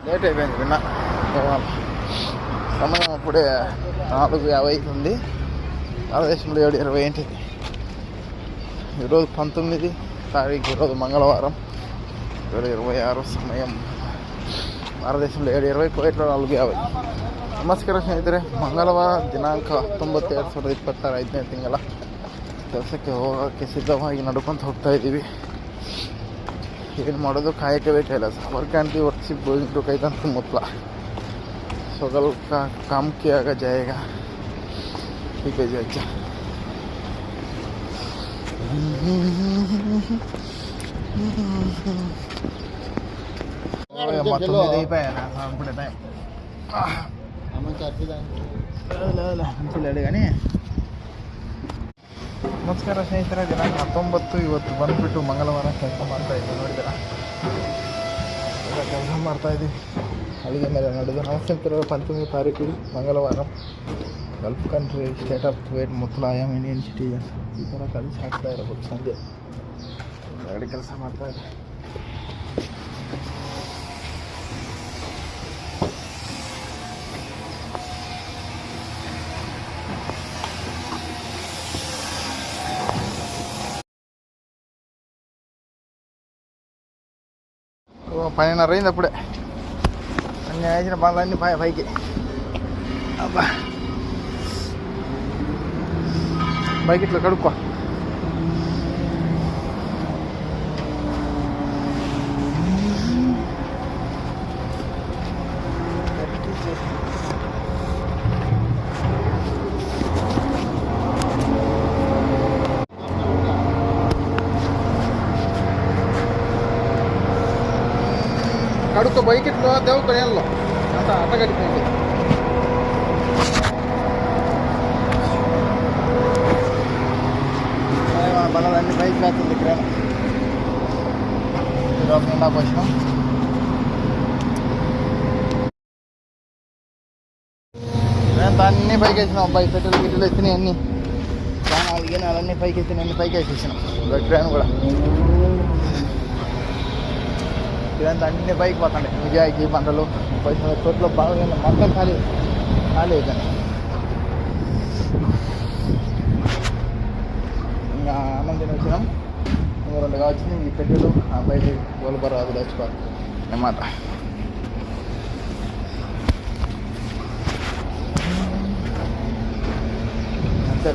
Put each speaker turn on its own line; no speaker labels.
Late అయిపోయింది విన్నా సమయం అప్పుడే 4:50 అవుతుంది. భారతదేశంలో 7:20 ఏంటిది. ఈరోజు 19 తారీఖు, ఈరోజు మంగళవారం 2026. సమయం ಭಾರತದೇಶದಲ್ಲಿ 7:20, ಕುವೈಟ್లో 4:50. ನಮಸ್ಕಾರ ಸ್ನೇಹಿತರೆ, ಮಂಗಳವಾರ ದಿನಾಂಕ 19, 2026 5ನೇ ತಿಂಗಳ ಕೆಲಸಕ್ಕೆ ಹೋಗೋಕ್ಕೆ ಸಿದ್ಧವಾಗಿ ನಡ್ಕೊತ ಹೋಗ್ತಾ ಇದ್ದೀವಿ. ಏನು ಮಾಡೋದು ಕಾಯಕ್ಕೆ ಬೇಕಿಲ್ಲ. समर कैंप की वर्कशिप गोइंग टू कहीं तक मुतला सगल का काम किया जाएगा. ठीक है जी. अच्छा మొత్తం మీద అయిపోయాను అనుకునే టైం మంచిలేడు కానీ. ನಮಸ್ಕಾರ ಸ್ನೇಹಿತರೆ, ದಿನಾಂಕ 19, ಇವತ್ತು ಬಂದುಬಿಟ್ಟು ಮಂಗಳವಾರ ಕೆಲಸ ಮಾಡ್ತಾಯಿದ್ದೀವಿ. ನೋಡಿದ್ದೀರ, ಈಗ ಕೆಲಸ ಮಾಡ್ತಾಯಿದ್ದೀವಿ ಅಲ್ಲಿಗೆ ಮೇಲೆ ನಡೆದು. ನಮಸ್ತೆ 19ನೇ ತಾರೀಕು ಮಂಗಳವಾರ. Gulf country state of Kuwait ಮುತ್ತಲಾಯಂ ಇಂಡಿಯನ್ ಸಿಟಿಜನ್ ಈ ಥರ ಕಲಿಸಿ ಹಾಕ್ತಾ ಇರಬೇಕು. ಸಂಜೆ ಎರಡು ಕೆಲಸ ಮಾಡ್ತಾಯಿದ್ದೆ. పైన అయింది అప్పుడే అన్నీ వేసిన పనులన్నీ పైకి. అబ్బా బైక్ ఇట్లా కడుక్కో. కడుక్కో బైక్ ఇట్లో దేవు కొనేళ్ళలో అంత అట్ట కడిపోయింది. బలదన్నీ బైక్ కాస్తుంది. ఇక్కడ నిండా పోసినాం. అన్నీ పైకి వేసినాం. అబ్బాయి పెట్రోల్ గిట్టెలు వచ్చినాయి, అన్నీ స్నానాలు గినాలు అన్నీ పైకి వచ్చినాయి, అన్నీ పైకి వేసేసినాం. ట్రైన్ కూడా ఇదంతా అన్ని బైక్ పోతాండి. విజయాకి పంటలు పైసలు చోట్ల బాగా మొత్తం ఖాళీ అయిపోయింది. ఇంకా అన్నం తిని వచ్చినాం. ఇంకా 2 కావచ్చింది. ఈ పెట్టెలు ఆ బయట గోల్బర్ అది తెచ్చుకోవాలి అన్నమాట. అంతే.